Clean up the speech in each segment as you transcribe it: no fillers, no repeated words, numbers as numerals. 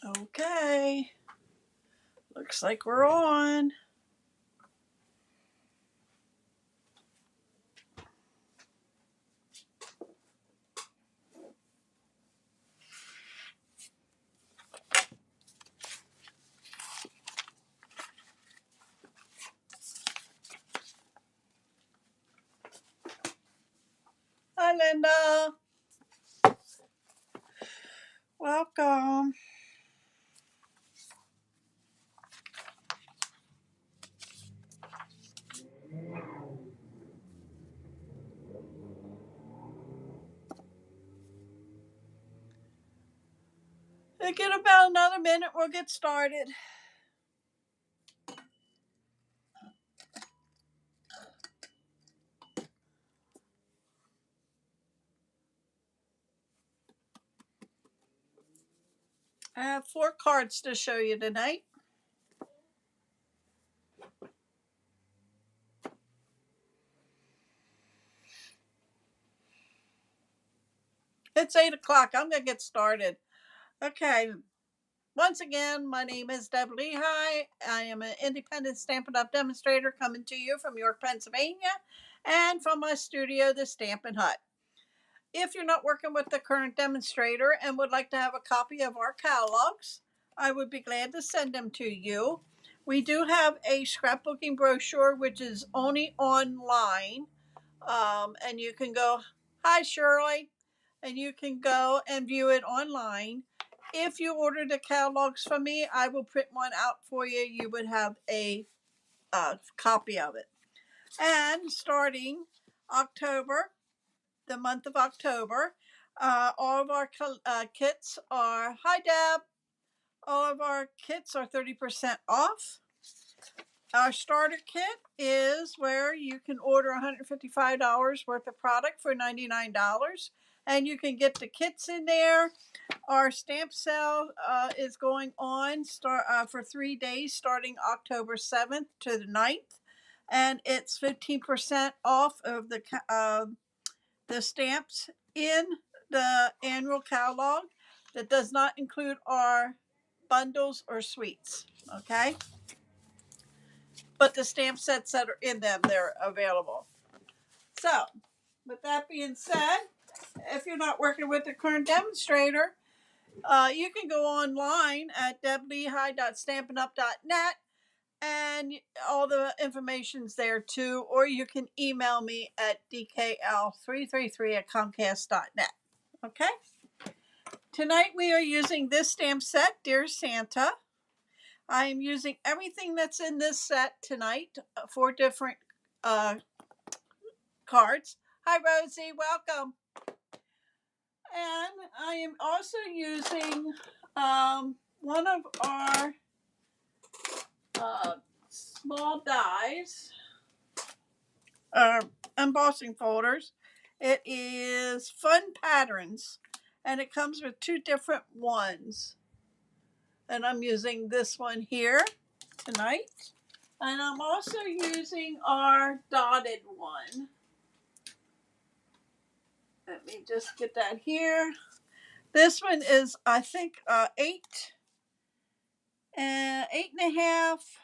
Okay, looks like we're on. Hi, Linda. Welcome. In about another minute, we'll get started. I have 4 cards to show you tonight. It's 8 o'clock. I'm going to get started. Okay. Once again, my name is Deb Lehigh. I am an independent Stampin' Up! Demonstrator coming to you from York, Pennsylvania, and from my studio, the Stampin' Hut. If you're not working with the current demonstrator and would like to have a copy of our catalogs, I would be glad to send them to you. We do have a scrapbooking brochure, which is only online. And you can go, hi Shirley, and you can go and view it online. If you order the catalogs from me, I will print one out for you. You would have a copy of it. And starting October, the month of October, all of our kits are, hi Deb, all of our kits are 30% off. Our starter kit is where you can order $155 worth of product for $99, and you can get the kits in there. Our stamp sale is going on for 3 days, starting October 7th to the 9th, and it's 15% off of the stamps in the annual catalog. That does not include our bundles or suites. Okay. But the stamp sets that are in them, they're available. So, with that being said, if you're not working with the current demonstrator, you can go online at deblehigh.stampinup.net, and all the information's there too, or you can email me at dkl333@comcast.net. Okay? Tonight we are using this stamp set, Dear Santa. I am using everything that's in this set tonight, 4 different cards. Hi, Rosie, welcome. And I am also using one of our small dies, embossing folders. It is Fun Patterns, and it comes with 2 different ones. And I'm using this one here tonight. And I'm also using our dotted one. Let me just get that here. This one is, I think, 8.5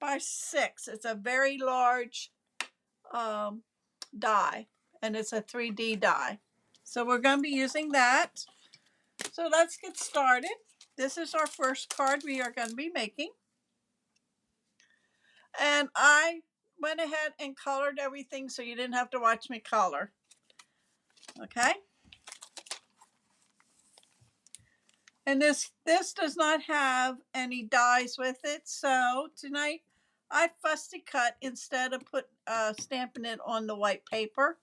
by 6. It's a very large die, and it's a 3D die. So we're going to be using that. So let's get started. This is our first card we are going to be making. And I went ahead and colored everything so you didn't have to watch me color. Okay? And this does not have any dies with it. So tonight I fussy cut instead of stamping it on the white paper.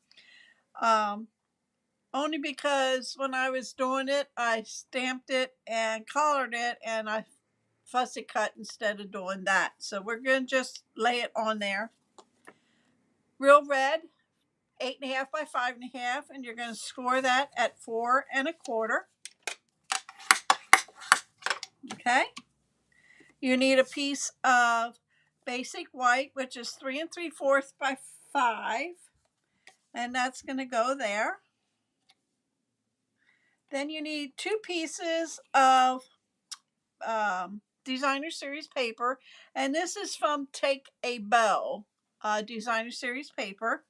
Only because when I was doing it, I stamped it and colored it, and I fussy cut instead of doing that. So we're going to just lay it on there. Real red, 8.5 by 5.5, and you're going to score that at 4 1/4. Okay. You need a piece of basic white, which is 3 3/4 by 5, and that's going to go there. Then you need 2 pieces of designer series paper, and this is from Take a Bow designer series paper.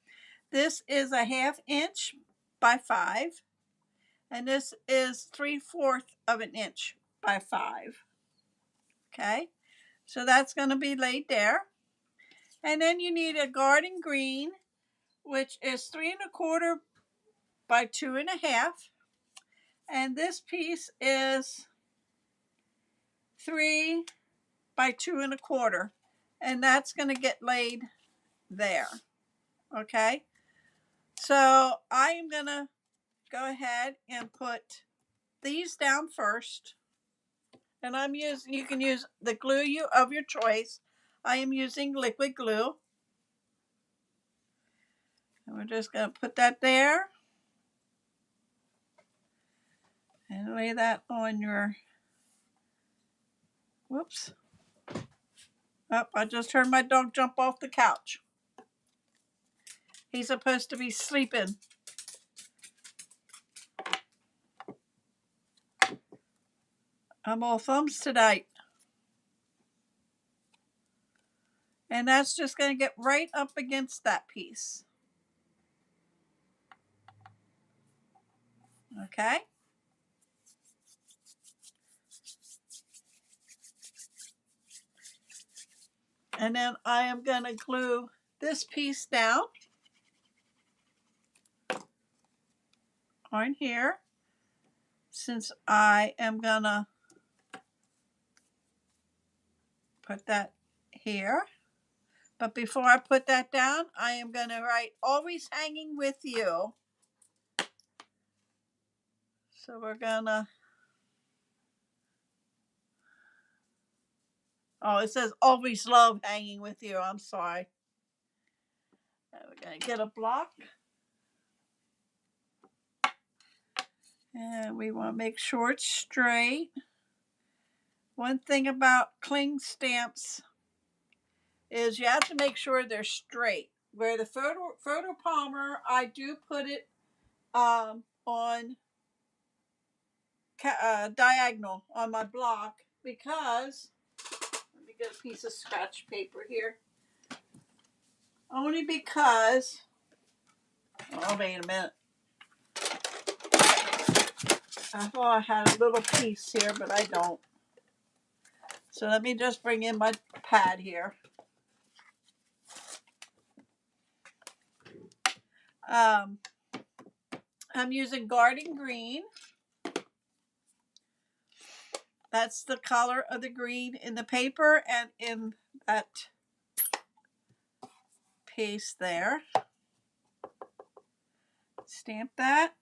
This is a 1/2 inch by 5, and this is 3/4 of an inch by 5. Okay, so that's going to be laid there. And then you need a garden green, which is 3 1/4 by 2 1/2. And this piece is 3 by 2 1/4. And that's going to get laid there. Okay. So I am going to go ahead and put these down first. And you can use the glue of your choice. I am using liquid glue. And we're just going to put that there. And lay that on your, whoops. Oh, I just heard my dog jump off the couch. He's supposed to be sleeping. I'm all thumbs tonight. And that's just going to get right up against that piece. Okay. And then I am going to glue this piece down on here, since I am going to put that here. But before I put that down, I am going to write "always hanging with you." So we're going to, oh, it says "always love hanging with you." I'm sorry. We're going to get a block. And we want to make sure it's straight. One thing about cling stamps is you have to make sure they're straight. Where the photo palmer, I do put it on diagonal on my block, because, let me get a piece of scratch paper here. Only because, oh, wait a minute. I thought I had a little piece here, but I don't. So let me just bring in my pad here. I'm using garden green. That's the color of the green in the paper and in that piece there. Stamp that.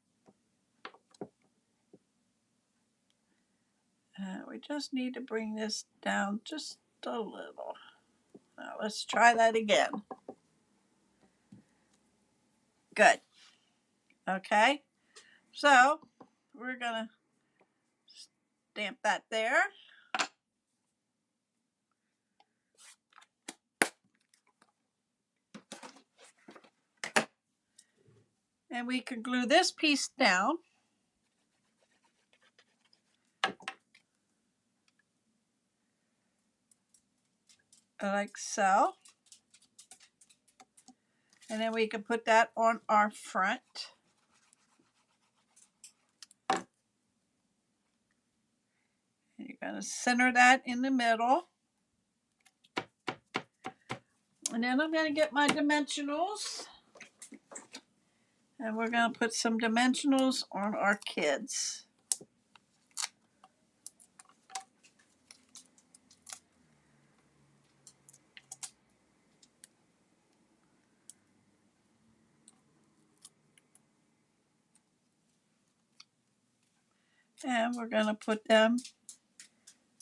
We just need to bring this down just a little. Now let's try that again. Good. Okay. So we're going to stamp that there. And we can glue this piece down. Like so. And then we can put that on our front. And you're going to center that in the middle. And then I'm going to get my dimensionals. And we're going to put some dimensionals on our kids. And we're going to put them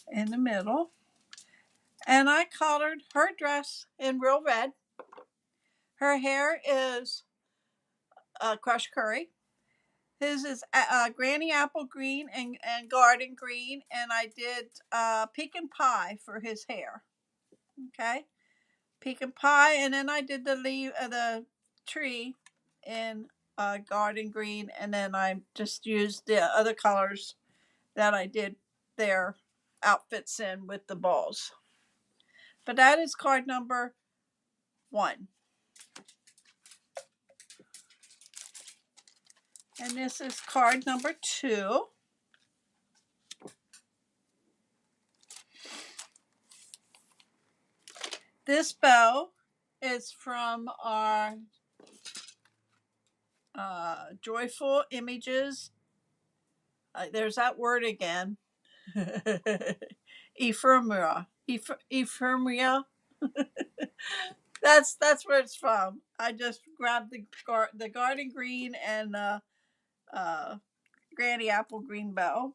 in the middle. And I colored her dress in real red. Her hair is crushed curry. His is granny apple green and garden green. And I did pecan pie for his hair. Okay. Pecan pie. And then I did the leaf of the tree in garden green. And then I just used the other colors that I did there outfits in with the balls. But that is card number 1. And this is card number 2. This bow is from our Joyful Images. There's that word again. Ephemera. Ephemera. That's where it's from. I just grabbed the garden green and granny apple green bow.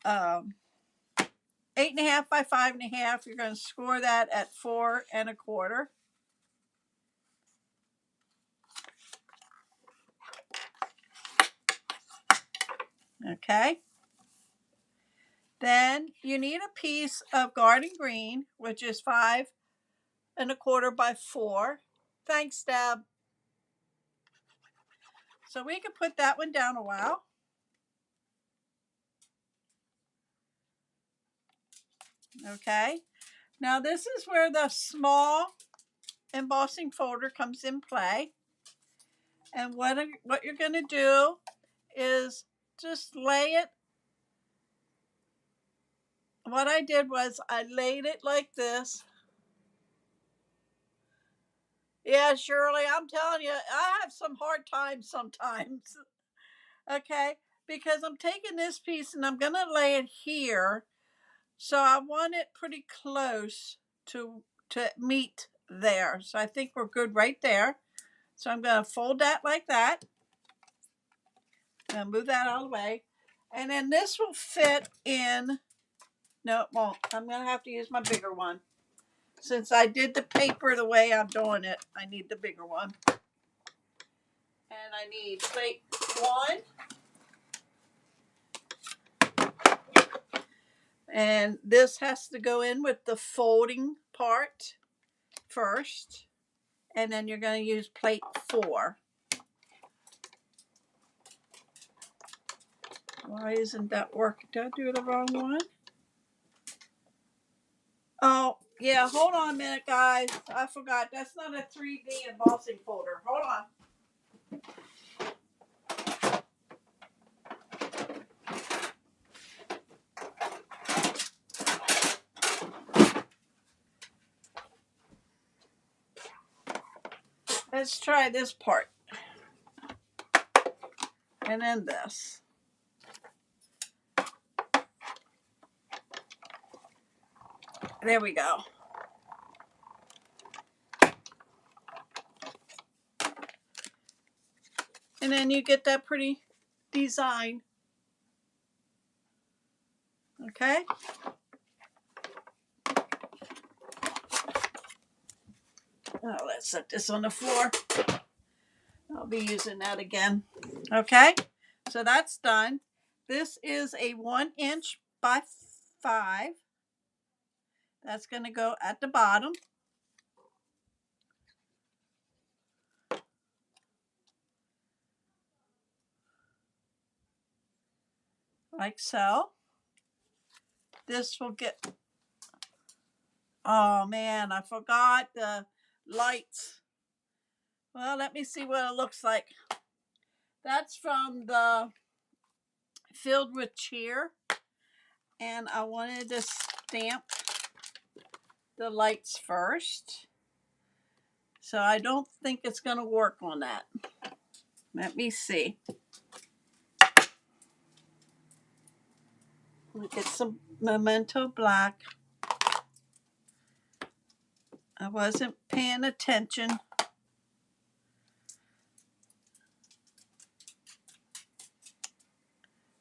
Um, 8.5 by 5.5. You're going to score that at 4 1/4. Okay. Then you need a piece of garden green, which is 5 1/4 by 4. Thanks, Deb. So we can put that one down a while. Okay. Now this is where the small embossing folder comes in play. And what you're going to do is just lay it. What I did was I laid it like this. Yeah, Shirley, I'm telling you, I have some hard times sometimes. Okay, because I'm taking this piece and I'm going to lay it here. So I want it pretty close to meet there. So I think we're good right there. So I'm going to fold that like that. I'm going to move that out of the way. And then this will fit in. No, it won't. I'm going to have to use my bigger one. Since I did the paper the way I'm doing it, I need the bigger one. And I need plate 1. And this has to go in with the folding part first. And then you're going to use plate 4. Why isn't that working? Did I do the wrong one? Oh, yeah. Hold on a minute, guys. I forgot. That's not a 3D embossing folder. Hold on. Let's try this part. And then this. There we go. And then you get that pretty design. Okay. Oh, let's set this on the floor. I'll be using that again. Okay. So that's done. This is a 1 inch by 5. That's going to go at the bottom. Like so. This will get, oh man, I forgot the lights. Well, let me see what it looks like. That's from the Filled with Cheer. And I wanted to stamp the lights first. So I don't think it's going to work on that. Let me see. We'll get some Memento Black. I wasn't paying attention.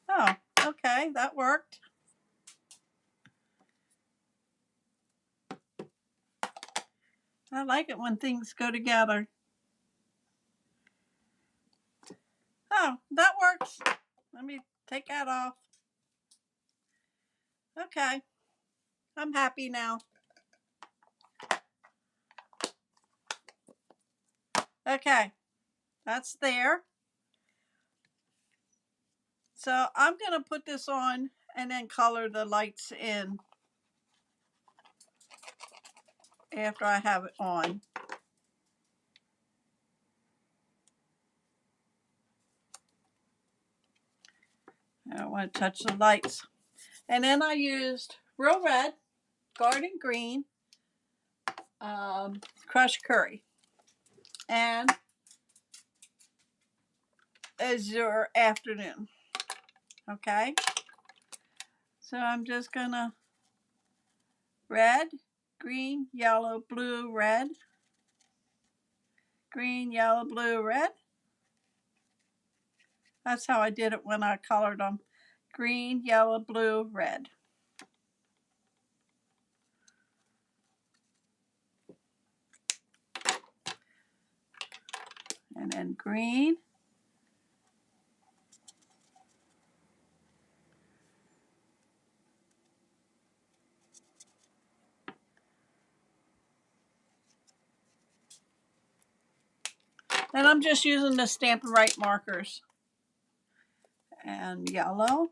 Oh, okay, that worked. I like it when things go together. Oh, that works. Let me take that off. Okay, I'm happy now. Okay, that's there. So I'm going to put this on and then color the lights in after I have it on. I don't want to touch the lights. And then I used Real Red, Garden Green, crushed curry, and Azure Afternoon. Okay, so I'm just gonna red, green, yellow, blue, red, green, yellow, blue, red. That's how I did it when I colored them. Green, yellow, blue, red. And then green. And I'm just using the Stampin' Right markers. And yellow.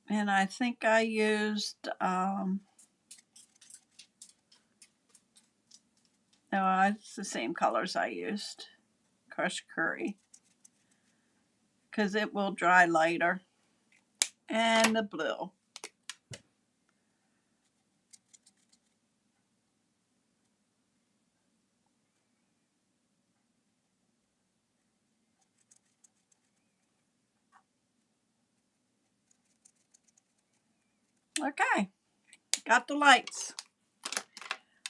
And I think I used, no, it's the same colors I used. Crushed curry. Because it will dry lighter. And the blue. Okay, got the lights.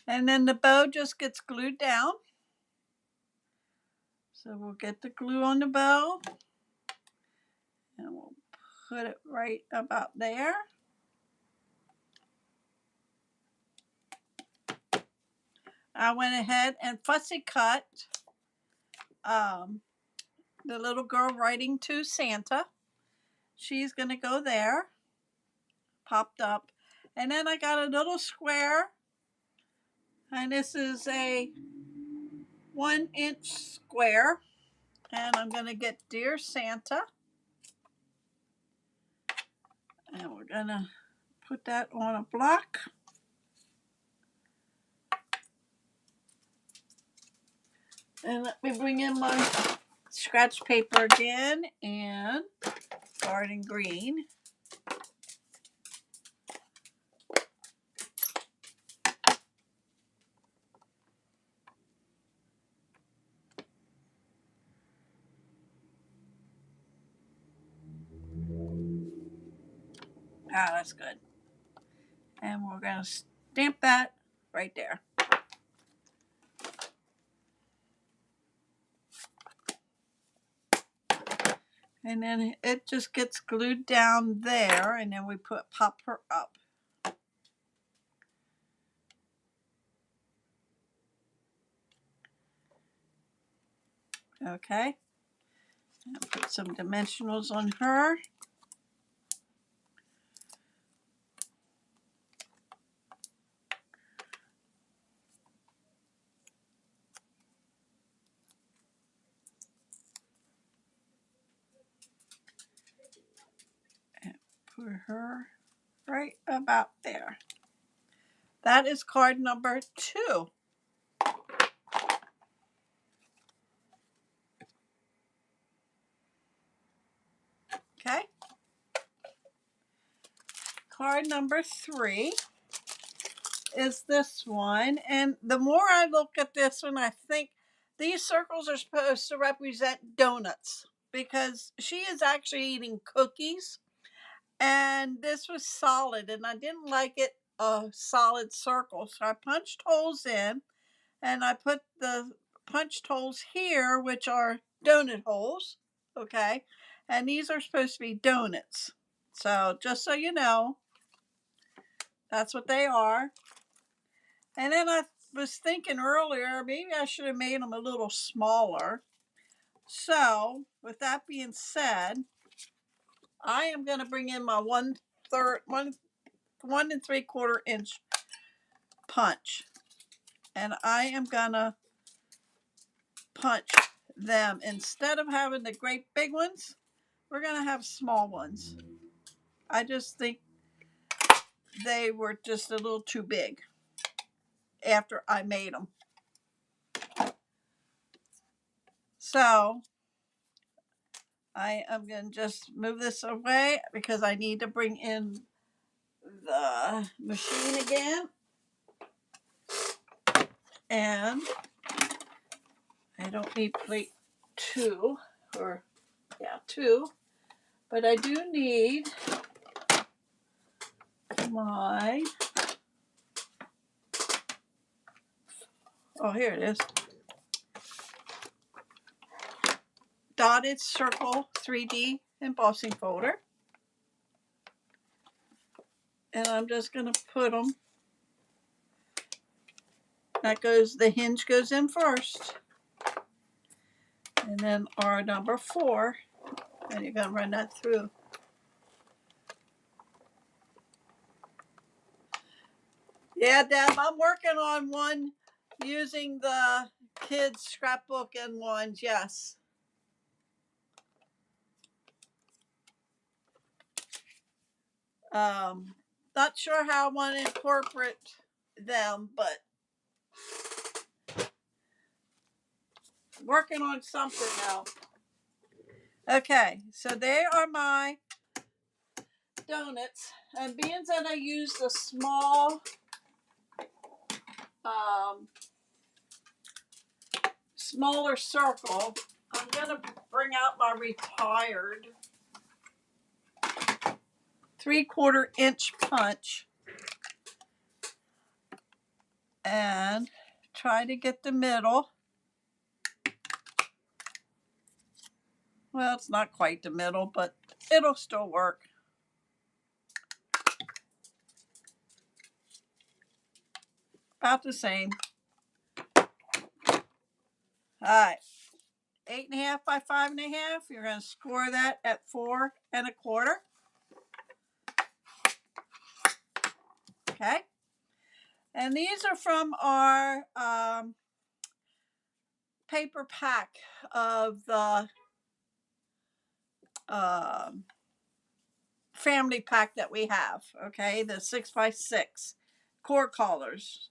And then the bow just gets glued down. So we'll get the glue on the bow. And we'll put it right about there. I went ahead and fussy cut the little girl writing to Santa. She's going to go there. Popped up. And then I got a little square. And this is a 1-inch square. And I'm going to get Dear Santa. And we're going to put that on a block. And let me bring in my scratch paper again and garden green. Ah, that's good. And we're going to stamp that right there. And then it just gets glued down there, and then we pop her up. Okay. And put some dimensionals on her. And put her right about there. That is card number 2. Okay. Card number 3 is this one. And the more I look at this one, I think these circles are supposed to represent donuts because she is actually eating cookies. And this was solid, and I didn't like it a solid circle. So I punched holes in, and I put the punched holes here, which are donut holes. Okay. And these are supposed to be donuts. So just so you know, that's what they are. And then I was thinking earlier, maybe I should have made them a little smaller. So with that being said, I am going to bring in my 1 3/4 inch punch. And I am going to punch them. Instead of having the great big ones, we're going to have small ones. I just think they were just a little too big after I made them. So I am going to just move this away because I need to bring in the machine again. And I don't need plate 2, or yeah, 2, but I do need my, oh, here it is, dotted circle 3D embossing folder. And I'm just going to put them, the hinge goes in first. And then our number 4, and you're going to run that through. Yeah, Deb, I'm working on one using the kids' scrapbook and ones, yes. Not sure how I want to incorporate them, but working on something now. Okay, so they are my donuts, and being that I used a small smaller circle, I'm gonna bring out my retired 3/4 inch punch and try to get the middle. Well, it's not quite the middle, but it'll still work. About the same. All right, 8.5 by 5.5. You're going to score that at 4 1/4. Okay. And these are from our paper pack of the family pack that we have. Okay, the 6x6 core colors,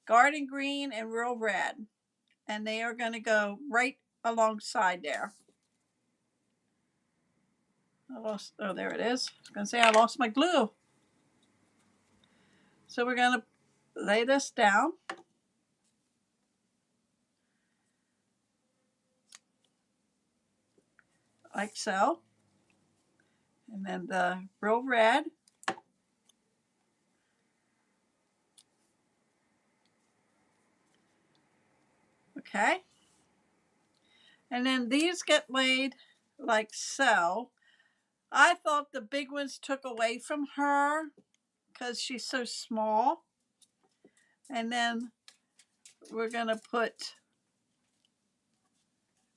garden green and real red, and they are going to go right alongside there. Oh, there it is. I was going to say I lost my glue. So we're going to lay this down. Like so. And then the real red. Okay. And then these get laid like so. I thought the big ones took away from her because she's so small. And then we're going to put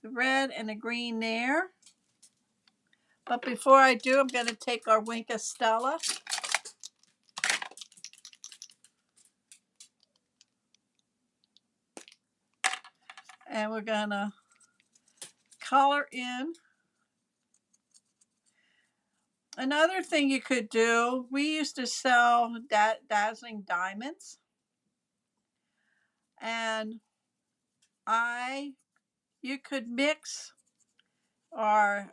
the red and the green there. But before I do, I'm going to take our Winka Stella. And we're going to color in. Another thing you could do, we used to sell dazzling diamonds. And you could mix our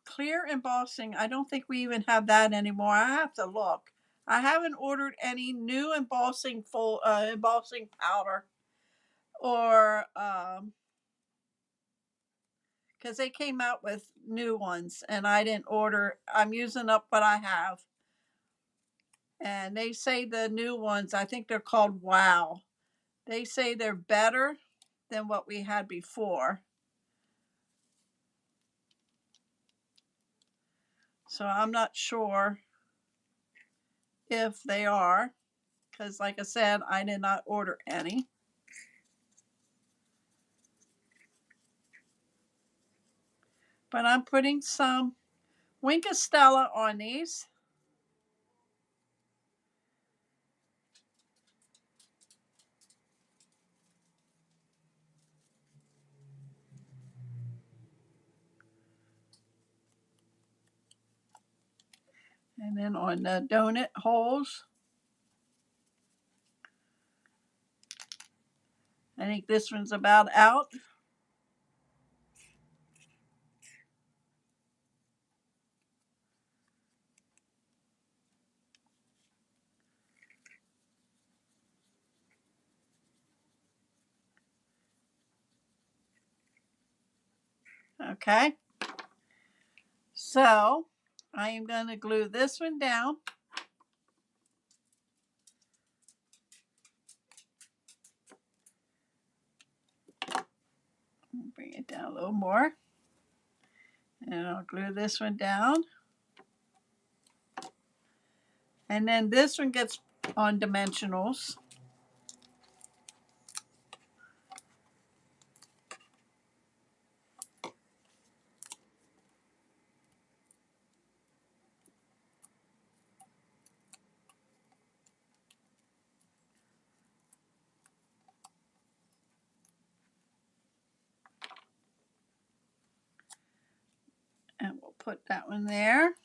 clear embossing. I don't think we even have that anymore. I have to look. I haven't ordered any new embossing powder, or because they came out with new ones and I didn't order. I'm using up what I have, and they say the new ones, I think they're called Wow. They say they're better than what we had before. So I'm not sure if they are, because like I said, I did not order any. But I'm putting some Winka Stella on these. And then on the donut holes, I think this one's about out. Okay. So I am going to glue this one down. Bring it down a little more. And I'll glue this one down. And then this one gets on dimensionals. And we'll put that one there.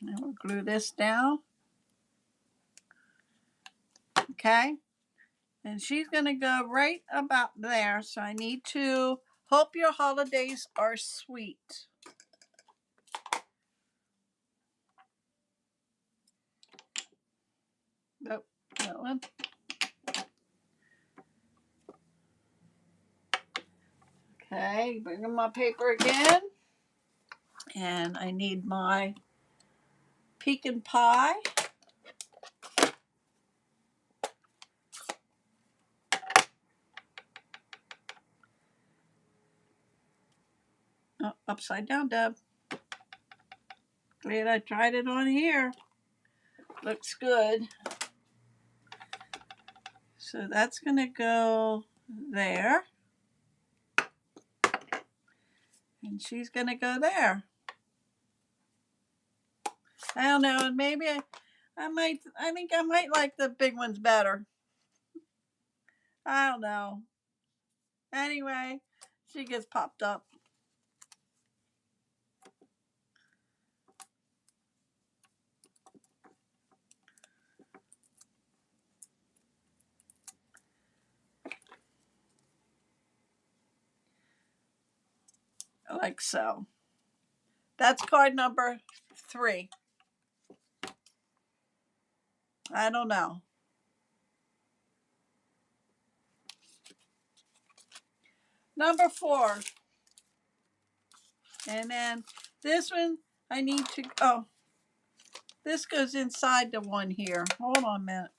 And we'll glue this down. Okay. And she's going to go right about there. So I need to hope your holidays are sweet. Nope, that one. Okay, bring in my paper again. And I need my pecan pie. Oh, upside down, Deb. Glad I tried it on here. Looks good. So that's going to go there. And she's going to go there. I don't know. Maybe I think I might like the big ones better. I don't know. Anyway, she gets popped up. Like so. That's card number 3. I don't know. Number 4. And then this one, I need to, oh, this goes inside the one here. Hold on a minute.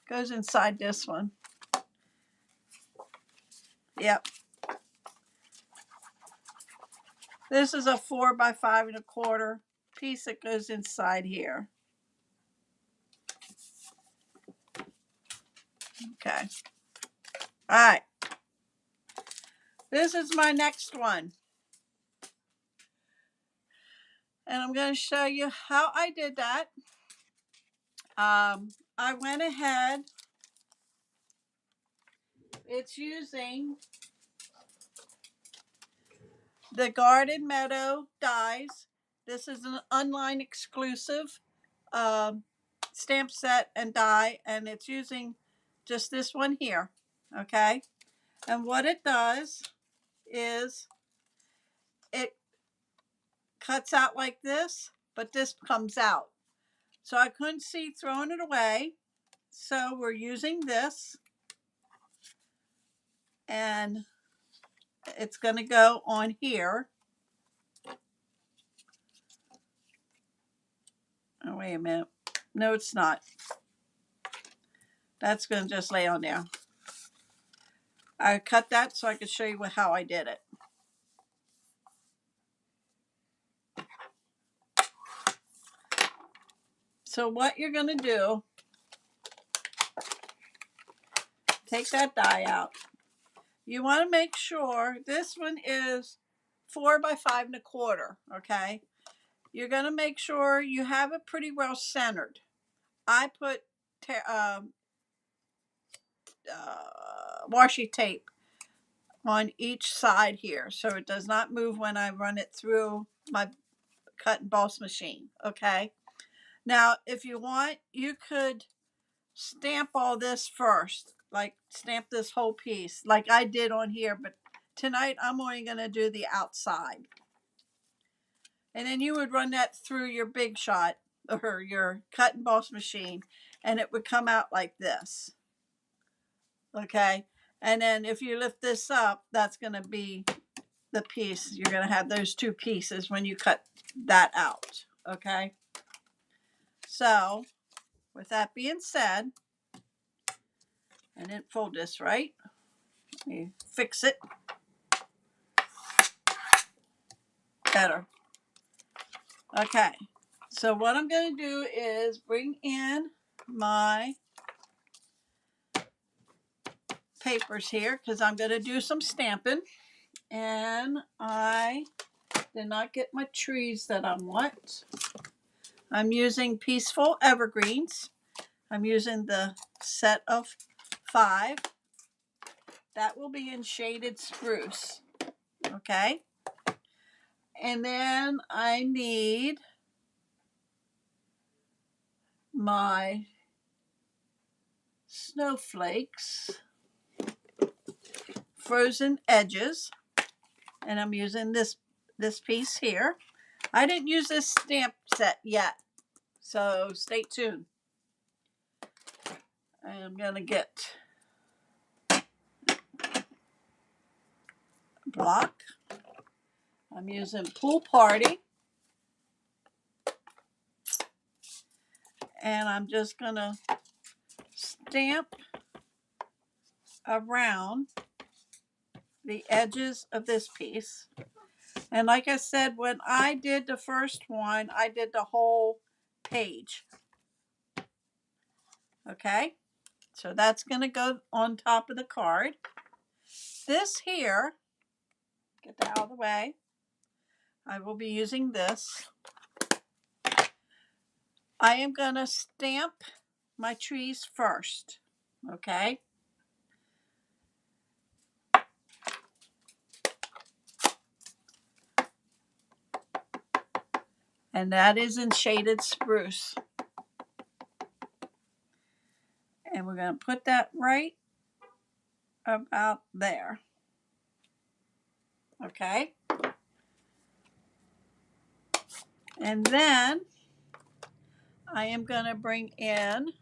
Goes inside this one. Yep. This is a 4 by 5 1/4 piece that goes inside here. Okay. All right. This is my next one. And I'm going to show you how I did that. I went ahead. It's using the Garden Meadow dies. This is an online exclusive stamp set and die, and it's using just this one here. Okay. And what it does is it cuts out like this, but this comes out. So I couldn't see throwing it away. So we're using this, and it's going to go on here. Oh, wait a minute. No, it's not. That's going to just lay on there. I cut that so I could show you how I did it. So what you're going to do, take that die out. You want to make sure this one is 4 by 5 1/4. Okay. You're going to make sure you have it pretty well centered. I put washi tape on each side here so it does not move when I run it through my cut and emboss machine. Okay. Now, if you want, you could stamp all this first, like stamp this whole piece like I did on here, but tonight I'm only going to do the outside. And then you would run that through your Big Shot or your cut and emboss machine, and it would come out like this. Okay. And then if you lift this up, that's going to be the piece. You're going to have those two pieces when you cut that out. Okay. So with that being said, I didn't fold this right. Let me fix it better. Okay. So what I'm going to do is bring in my papers here because I'm going to do some stamping. And I did not get my trees that I want. I'm using Peaceful Evergreens. I'm using the set of 5. That will be in shaded spruce. Okay. And then I need my snowflakes, frozen edges, and I'm using this piece here. I didn't use this stamp set yet, so stay tuned. I'm gonna get a block. I'm using Pool Party, and I'm just gonna stamp around the edges of this piece. And like I said, when I did the first one, I did the whole page. Okay, so that's going to go on top of the card. This here, get that out of the way. I will be using this. I am going to stamp my trees first. Okay. And that is in shaded spruce. And we're going to put that right about there. Okay. And then I am going to bring in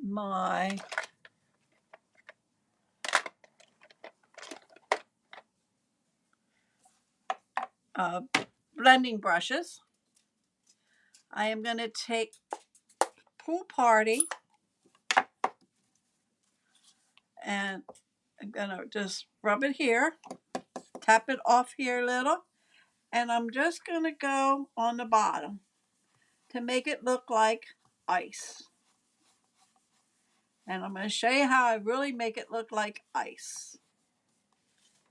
my blending brushes. I am going to take Pool Party and I'm going to just rub it here, tap it off here a little, and I'm just going to go on the bottom to make it look like ice. And I'm going to show you how I really make it look like ice.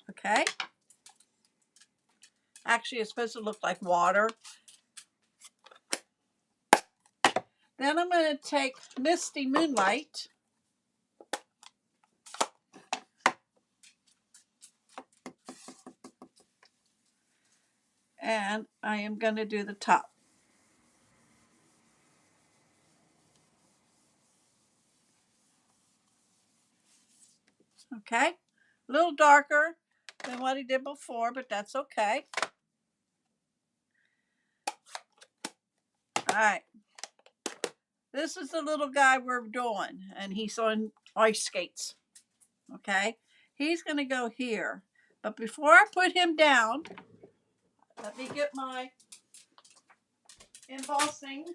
Okay? Actually, it's supposed to look like water. Then I'm going to take Misty Moonlight and I am going to do the top. Okay? A little darker than what he did before, but that's okay. All right. This is the little guy we're doing, and he's on ice skates. Okay? He's going to go here. But before I put him down, let me get my embossing.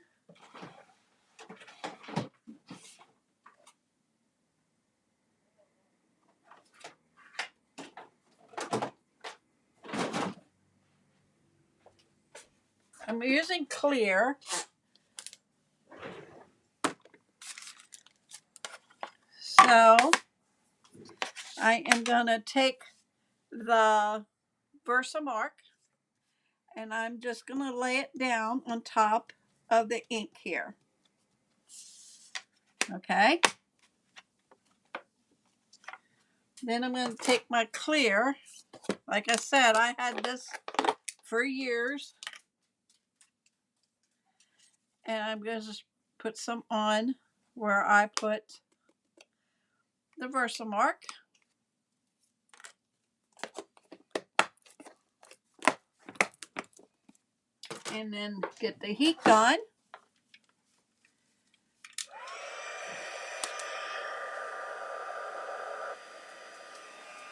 I'm using clear. So I am going to take the Versamark and I'm just going to lay it down on top of the ink here. Okay. Then I'm going to take my clear. Like I said, I had this for years. And I'm going to just put some on where I put the Versamark. And then get the heat gun.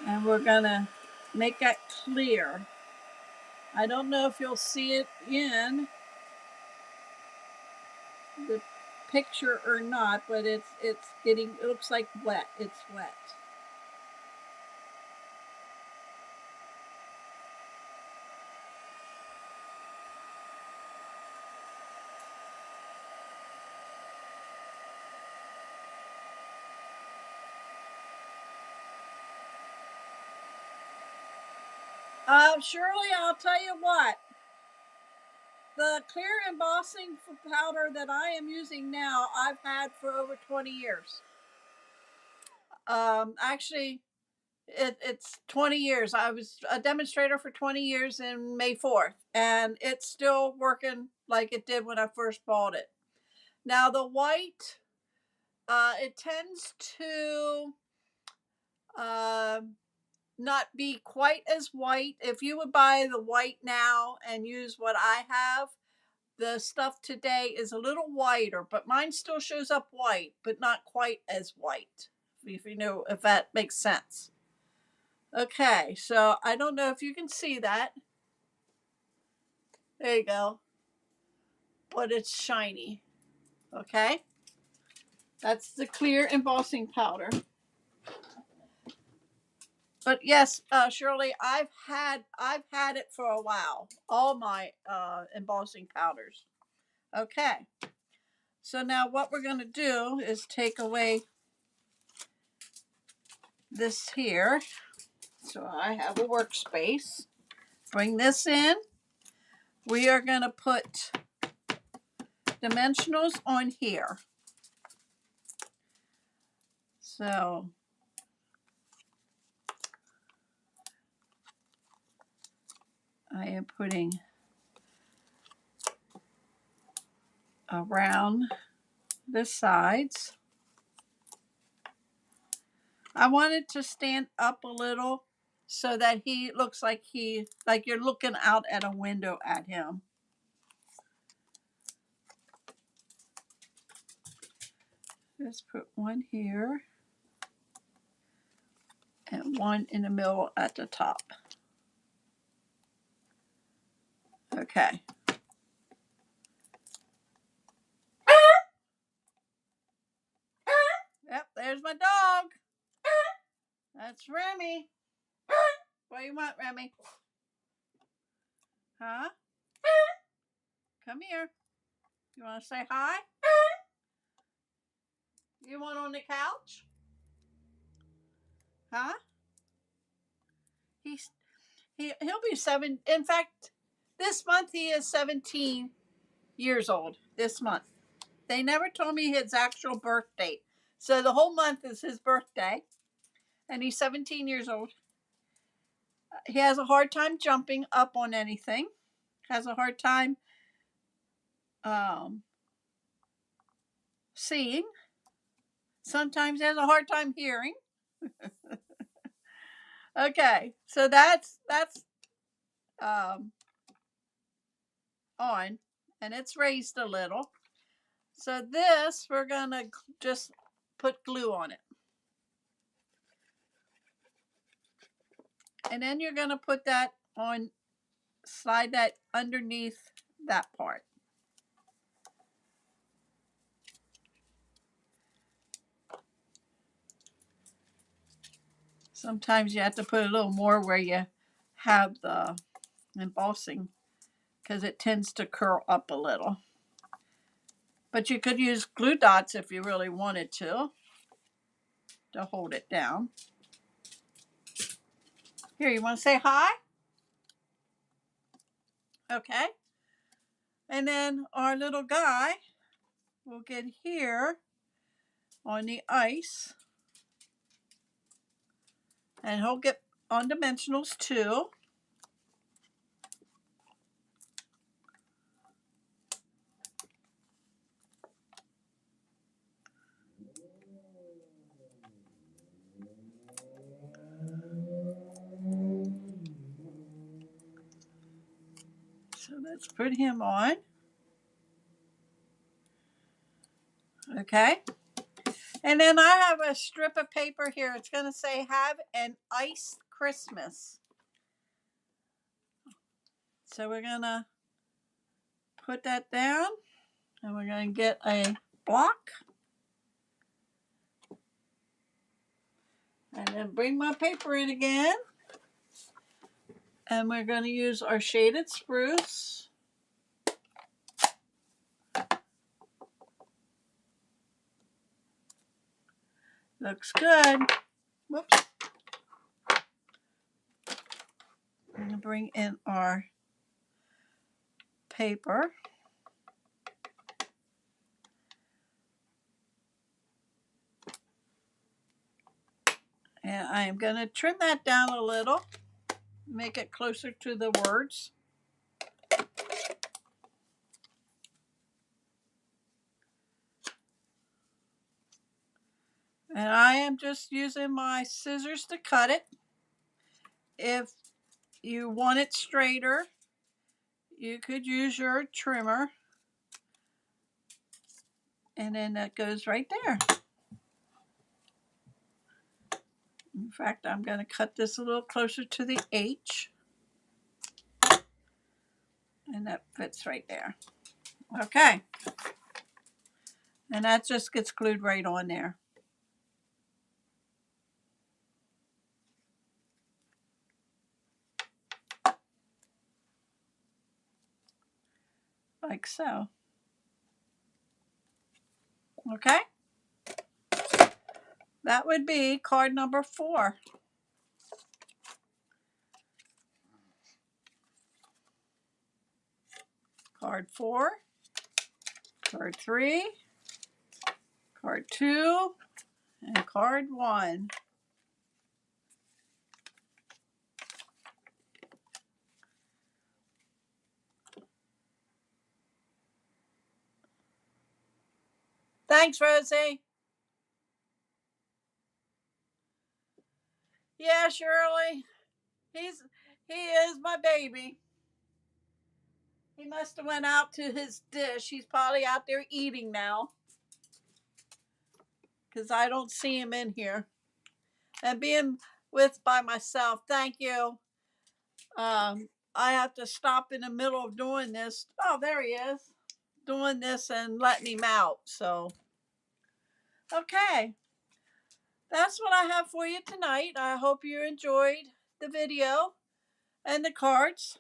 And we're going to make that clear. I don't know if you'll see it in the picture or not, but it's getting, it looks like wet. It's wet. Shirley, I'll tell you what. The clear embossing powder that I am using now, I've had for over 20 years. Actually, it's 20 years. I was a demonstrator for 20 years in May 4th, and it's still working like it did when I first bought it. Now, the white, it tends to not be quite as white. If you would buy the white now and use what I have, the stuff today is a little whiter, but mine still shows up white, but not quite as white, if you know, if that makes sense. Okay, so I don't know if you can see that. There you go. But it's shiny. Okay, that's the clear embossing powder. But yes, Shirley, I've had it for a while. All my embossing powders. Okay, so now what we're going to do is take away this here. So I have a workspace. Bring this in. We are going to put dimensionals on here. So I am putting around the sides. I want it to stand up a little so that he looks like you're looking out at a window at him. Just put one here and one in the middle at the top. Okay. Yep, there's my dog. That's Remy. What do you want, Remy? Huh? Come here. You want to say hi? You want on the couch? Huh? He'll be 7. In fact, this month he is 17 years old. This month. They never told me his actual birth date. So the whole month is his birthday. And he's 17 years old. He has a hard time jumping up on anything. Has a hard time seeing. Sometimes he has a hard time hearing. Okay, so that's on, and it's raised a little. So this, we're gonna just put glue on it. And then you're gonna put that on, slide that underneath that part. Sometimes you have to put a little more where you have the embossing because it tends to curl up a little. But you could use glue dots if you really wanted to hold it down. Here, you want to say hi? Okay. And then our little guy will get here on the ice. And he'll get on dimensionals too. let's put him on. Okay. And then I have a strip of paper here. It's going to say, have an iced Christmas. So we're going to put that down. And we're going to get a block. And then bring my paper in again. And we're going to use our shaded spruce. Looks good. Whoops. I'm going to bring in our paper. And I am going to trim that down a little. Make it closer to the words. And I am just using my scissors to cut it. If you want it straighter, you could use your trimmer. And then that goes right there. In fact, I'm going to cut this a little closer to the H. And that fits right there. Okay. And that just gets glued right on there. Like so. Okay. That would be card number 4. Card 4. Card 3. Card 2. And card 1. Thanks, Rosie. Yeah, Shirley. He is my baby. He must have went out to his dish. He's probably out there eating now. Because I don't see him in here. And being by myself, thank you. I have to stop in the middle of doing this. Oh, there he is. Doing this and letting him out. So, okay. That's what I have for you tonight. I hope you enjoyed the video and the cards.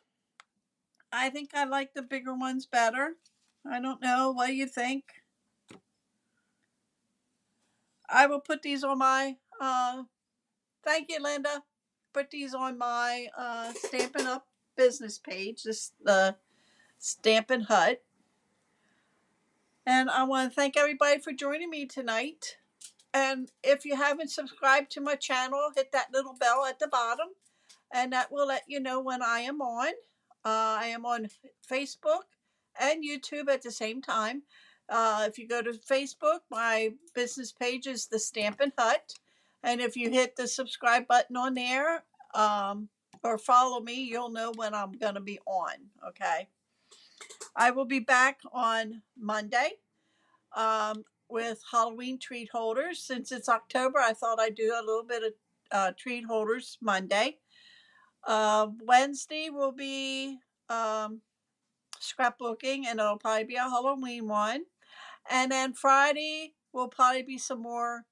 I think I like the bigger ones better. I don't know. What do you think? I will put these on my, thank you, Linda. Put these on my Stampin' Up business page, this the Stampin' Hut. And I want to thank everybody for joining me tonight. And if you haven't subscribed to my channel, hit that little bell at the bottom. And that will let you know when I am on. I am on Facebook and YouTube at the same time. If you go to Facebook, my business page is the Stampin' Hut. And if you hit the subscribe button on there or follow me, you'll know when I'm going to be on. Okay. I will be back on Monday with Halloween treat holders. Since it's October, I thought I'd do a little bit of treat holders Monday. Wednesday will be scrapbooking, and it'll probably be a Halloween one. And then Friday will probably be some more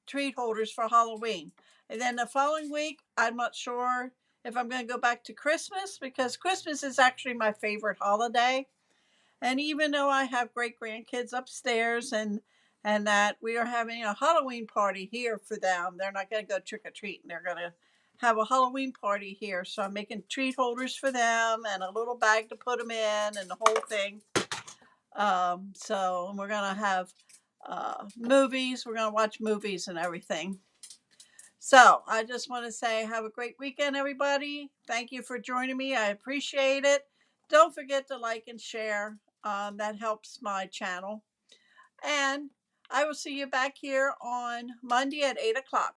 treat holders for Halloween. And then the following week, I'm not sure if I'm going to go back to Christmas, because Christmas is actually my favorite holiday. And even though I have great grandkids upstairs and that we are having a Halloween party here for them, they're not going to go trick or treating. They're going to have a Halloween party here. So I'm making treat holders for them and a little bag to put them in and the whole thing. So we're going to have movies. We're going to watch movies and everything. So I just want to say have a great weekend, everybody. Thank you for joining me. I appreciate it. Don't forget to like and share. That helps my channel. And I will see you back here on Monday at 8 o'clock.